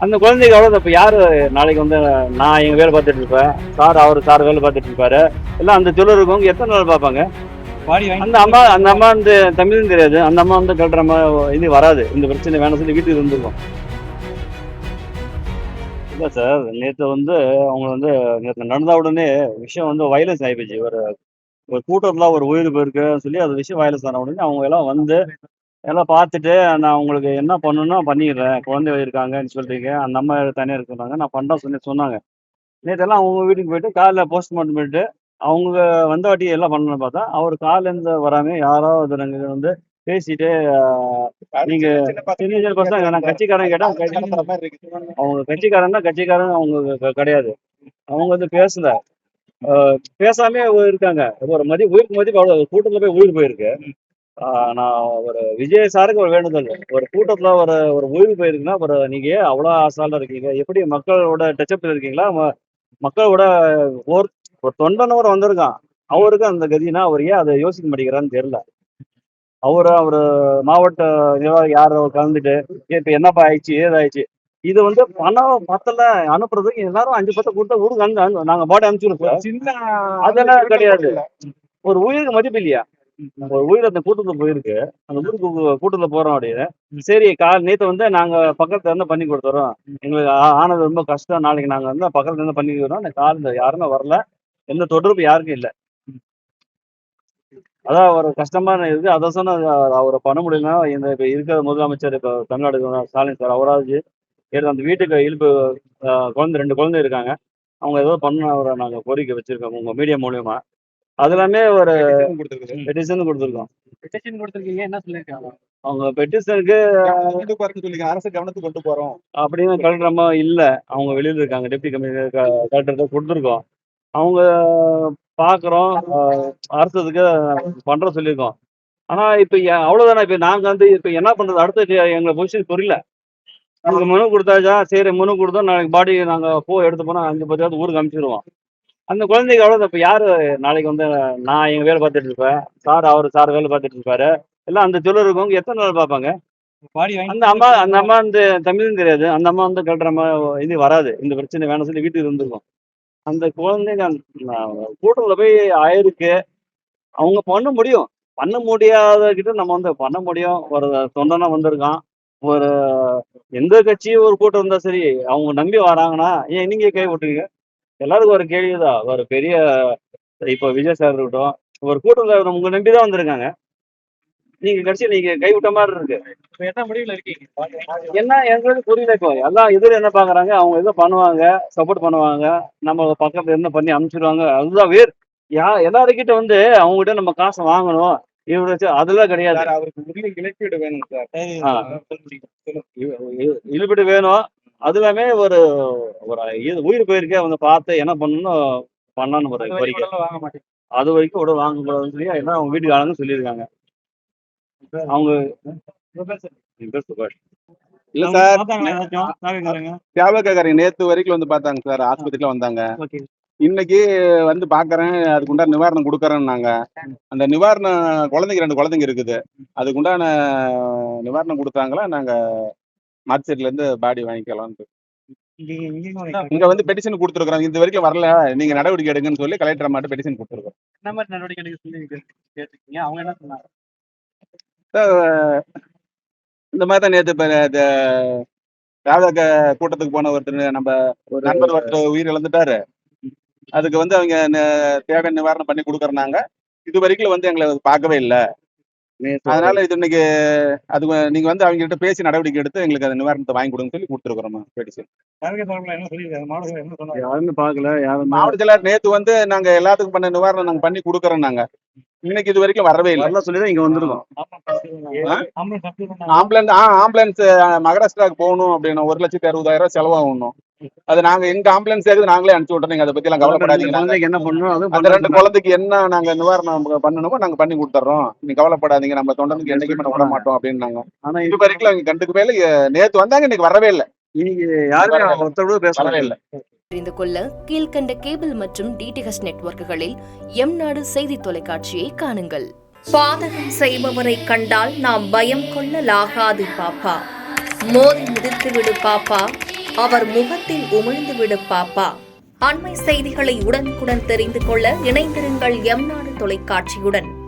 அந்த குழந்தைக்கு அவ்வளோ இப்போ யார் நாளைக்கு வந்து நான் எங்கள் வேலை பார்த்துட்டு இருப்பேன், சார் வேலை பார்த்துட்டு இருப்பாரு, எல்லாம் அந்த தொழில் இருக்கவங்க எத்தனை நாள் பார்ப்பாங்க? அந்த அம்மா வந்து தமிழும் தெரியாது, அந்த அம்மா வந்து கல்ற இது வராது, இந்த பிரச்சனை வேணும் சொல்லி வீட்டுக்கு இருந்துருக்கும். இல்லை சார், நேற்று வந்து அவங்க வந்து நேற்று நடந்த உடனே விஷயம் வந்து வயலன்ஸ் ஆகிப்போச்சு. ஒரு ஒரு கூட்டத்தில் ஒரு உயிர் போயிருக்கு சொல்லி அது விஷயம் வயலன்ஸ் ஆன உடனே அவங்க எல்லாம் வந்து எல்லாம் பார்த்துட்டு, நான் உங்களுக்கு என்ன பண்ணணும்னா பண்ணிடுறேன், குழந்தை இருக்காங்கன்னு சொல்றீங்க, அந்த அம்மா தனியாக இருக்க சொன்னாங்க, நான் பண்ணுறேன் சொல்லி சொன்னாங்க. நேற்றெல்லாம் அவங்க வீட்டுக்கு போயிட்டு காலைல போஸ்ட்மார்ட்டம் பண்ணிட்டு அவங்க வந்த வாட்டி எல்லாம் பண்ணணும்னு பார்த்தா அவர் காலேருந்து வராம யாரோ ஒருத்தருங்க வந்து பேசிட்டு நீங்க சின்ன சின்ன பசங்க நான் கட்சிக்காரன் கேட்டா அவங்க கட்சிக்காரன் தான், கட்சிக்காரன் அவங்க கிடையாது. அவங்க வந்து பேசல, பேசாமே இருக்காங்க. ஒரு உயிருக்கு மதிப்பு அவ்வளவு கூட்டத்துல போய் உயிர் போயிருக்கு. நான் ஒரு விஜய் சாருக்கு ஒரு வேண்டுதல், ஒரு கூட்டத்துல ஒரு ஒரு உயிர் போயிருக்குன்னா நீங்க ஏன் அவ்வளவு ஆசாலா இருக்கீங்க? எப்படி மக்களோட டச்சப்ல இருக்கீங்களா? மக்களோட ஒரு ஒரு தொண்டனவர் வந்திருக்கான், அவருக்கு அந்த கதினா அவர் ஏன் அதை யோசிக்க மாட்டேங்கிறான்னு தெரியல. அவரு மாவட்ட நிர்வாகி யாரோ கலந்துட்டு இப்ப என்னப்பா ஆயிடுச்சு ஏதாயிடுச்சு, இது வந்து பணம் பத்தல அனுப்புறதுக்கு எல்லாரும் 5 10 கொடுத்தா ஊருக்கு நாங்க பாடி அனுப்பிச்சிருக்கோம். சின்ன அதெல்லாம் கிடையாது. ஒரு உயிருக்கு மதிப்பு இல்லையா? ஒரு உயிர் அந்த கூட்டத்துல போயிருக்கு, அந்த ஊருக்கு கூட்டத்துல போறோம் அப்படின்னு. சரி, நேத்து வந்து நாங்க பக்கத்துல இருந்து பண்ணி கொடுத்துறோம், எங்களுக்கு ஆனது ரொம்ப கஷ்டம், நாளைக்கு நாங்க வந்து பக்கத்துல இருந்து பண்ணிக்கிறோம். காலைல யாருமே வரல, எந்த தொடர்பு யாருக்கும் இல்லை. அதான் ஒரு கஷ்டமான இருக்கு. அதை சொன்ன அவரை பண்ண முடியலன்னா இந்த இப்ப இருக்கிற முதலமைச்சர், இப்ப தமிழ்நாடு ஸ்டாலின் சார், அவராது அந்த வீட்டுக்கு இழுப்பு குழந்தை 2 குழந்தை இருக்காங்க, அவங்க ஏதோ பண்ண அவரை நாங்க கோரிக்கை வச்சிருக்கோம் உங்க மீடியா மூலியமா. அது எல்லாமே ஒரு பெட்டிஷன் கொடுத்துருக்கோம். என்ன சொல்லியிருக்காங்க அவங்க பெட்டிஷனுக்கு? அரசு கவனத்துக்கு கொண்டு போறோம் அப்படின்னு கலெக்டர் இல்ல, அவங்க வெளியில இருக்காங்க. டெப்டி கமிஷனர் கலெக்டர் கொடுத்துருக்கோம், அவங்க பாக்குறோம், அரசுக்கு பண்ற சொல்லியிருக்கோம். ஆனா இப்ப அவ்வளவுதானே, இப்ப நாங்க வந்து இப்ப என்ன பண்றது அடுத்து எங்களை பொசிஷன் புரியல. நாங்க மனு கொடுத்தாச்சா, சரி மனு கொடுத்தோம், நாளைக்கு பாடி நாங்க எடுத்து போனா 5 10 ஊருக்கு அனுப்பிச்சிடுவோம். அந்த குழந்தைக்கு அவ்வளவு இப்ப யாரு நாளைக்கு வந்து நான் எங்க வேலை பார்த்துட்டு இருப்பேன், சார் வேலை பார்த்துட்டு இருப்பாரு, எல்லாம் அந்த தொழில் இருக்கவங்க எத்தனை நாள் பார்ப்பாங்க? அந்த அம்மா வந்து தமிழும் தெரியாது, அந்த அம்மா வந்து கல்ற இது வராது, இந்த பிரச்சனை வேணும் சொல்லி வீட்டுக்கு இருந்துருக்கும். அந்த குழந்தைங்க கூட்டத்துல போய் ஆயிருக்கு, அவங்க பண்ண முடியாத கிட்ட நம்ம வந்து பண்ண முடியும். ஒரு தொண்டனா வந்திருக்கான், ஒரு எந்த கட்சியும் ஒரு கூட்டம் இருந்தா சரி, அவங்க நம்பி வராங்கன்னா ஏன் நீங்க கை விட்டுறீங்க? எல்லாருக்கும் ஒரு கேள்விதான். ஒரு பெரிய இப்ப விஜய் சார் இருக்கட்டும், ஒரு கூட்டத்துல உங்க நம்பிதான் வந்திருக்காங்க, நீங்க கடைசி நீங்க கைவிட்ட மாதிரி இருக்கு. என்ன முடிவுல இருக்கீங்க? என்ன எங்களுக்கு புரியல. இப்போ எல்லாம் எதிர என்ன பாக்குறாங்க, அவங்க ஏதோ பண்ணுவாங்க, சப்போர்ட் பண்ணுவாங்க, நம்ம பக்கத்துல என்ன பண்ணி அனுப்பிச்சிடுவாங்க, அதுதான் வேறு. எல்லாருக்கிட்ட வந்து அவங்க கிட்ட நம்ம காசை வாங்கணும், அதெல்லாம் கிடையாது. அவருக்கு இழப்பீடு வேணும் சார், இழப்பீடு வேணும். அது எல்லாமே ஒரு ஒரு உயிர் போயிருக்கே வந்து பார்த்து என்ன பண்ணணும் பண்ணணும் ஒரு கோரிக்கை. அது வரைக்கும் உடல் வாங்க கூடாதுன்னு சொல்லி எல்லாம் அவங்க வீட்டுக்கு ஆளுங்க சொல்லியிருக்காங்க. அவங்க சுபாஷ் இல்ல சார், தியாகக்காரங்க நேத்து வரைக்கும் வந்து பார்த்தாங்க சார், ஆஸ்பத்திரியில வந்தாங்க. இன்னைக்கு வந்து பாக்குறேன், அதுக்குண்டான நிவாரணம் கொடுக்கறேன்னாங்க. அந்த நிவாரணம் குழந்தைங்க 2 குழந்தைங்க இருக்குது, அதுக்குண்டான நிவாரணம் கொடுத்தாங்களா? நாங்க மார்ச்சேட்ல இருந்து பாடி வாங்கிக்கலாம். இங்க வந்து பெட்டிஷன் கொடுத்துருக்கோம், இது வரைக்கும் வரல, நீங்க நடவடிக்கை எடுங்கன்னு சொல்லி கலெக்டர் அம்மாட்ட பெட்டிஷன் கொடுத்துருக்கோம். என்ன மாதிரி நடவடிக்கை எடுக்க சொல்லி கேட்டிருக்கீங்க? அவங்க என்ன சொன்னாங்க? இந்த மாதிரி தான் நேற்று கூட்டத்துக்கு போன ஒருத்தர், நம்ம நண்பர் ஒருத்தர் உயிர் இழந்துட்டாரு. அதுக்கு வந்து அவங்க தேவையான நிவாரணம் பண்ணி கொடுக்கறாங்க. இது வரைக்கும் வந்து எங்களை பார்க்கவே இல்லை. அதனால இது இன்னைக்கு அது நீங்க வந்து அவங்க கிட்ட பேசி நடவடிக்கை எடுத்து எங்களுக்கு அந்த நிவாரணத்தை வாங்கி கொடுங்க சொல்லி கொடுத்துருக்கோம். மாவட்ட செயலாளர் நேத்து வந்து நாங்க எல்லாத்துக்கும் பண்ண நிவாரணம் நாங்க பண்ணி கொடுக்கறோம். நாங்க இன்னைக்கு இது வரைக்கும் வரவே இல்லை சொல்லிதான் இங்க வந்திருக்கோம். ஆம்புலன்ஸ் மகாராஷ்டிராவுக்கு போகணும் அப்படின்னு 1,60,60,000 செலவாகணும். அது நாங்க எங்க ஆம்புலன்ஸ் நாங்களே அனுப்பிச்சு விட்டோம். நீங்க அதை பத்தி எல்லாம் கவலைப்படாதீங்க. என்ன பண்ணணும், அந்த 2 குழந்தைக்கு என்ன நாங்க நிவாரணம் பண்ணணுமோ நாங்க பண்ணி கொடுத்துறோம், நீங்க கவலைப்படாதீங்க, நம்ம தொண்டனுக்கு என்னைக்குமே விட மாட்டோம் அப்படின்னாங்க. ஆனா இது வரைக்கும் அவங்க கண்டுக்கவே இல்லை. நேத்து வந்தாங்க, இன்னைக்கு வரவே இல்லை. இன்னைக்கு யாருமே பேசவே இல்லை. தெரிந்து கொள்ள கீழ்கண்ட கேபிள் மற்றும் டிடிஹெச் நெட்வொர்க்குகளில் எம்நாடு செய்தி தொலைக்காட்சியை காணுங்கள். பாதகம் செய்பவரை கண்டால் நாம் பயம் கொள்ளலாகாது பாப்பா, மோதி மிதித்து விடு பாப்பா, அவர் முகத்தில் உமிழ்ந்துவிடு பாப்பா. அண்மை செய்திகளை உடனுக்குடன் தெரிந்து கொள்ள இணைந்திருங்கள் எம் நாடு தொலைக்காட்சியுடன்.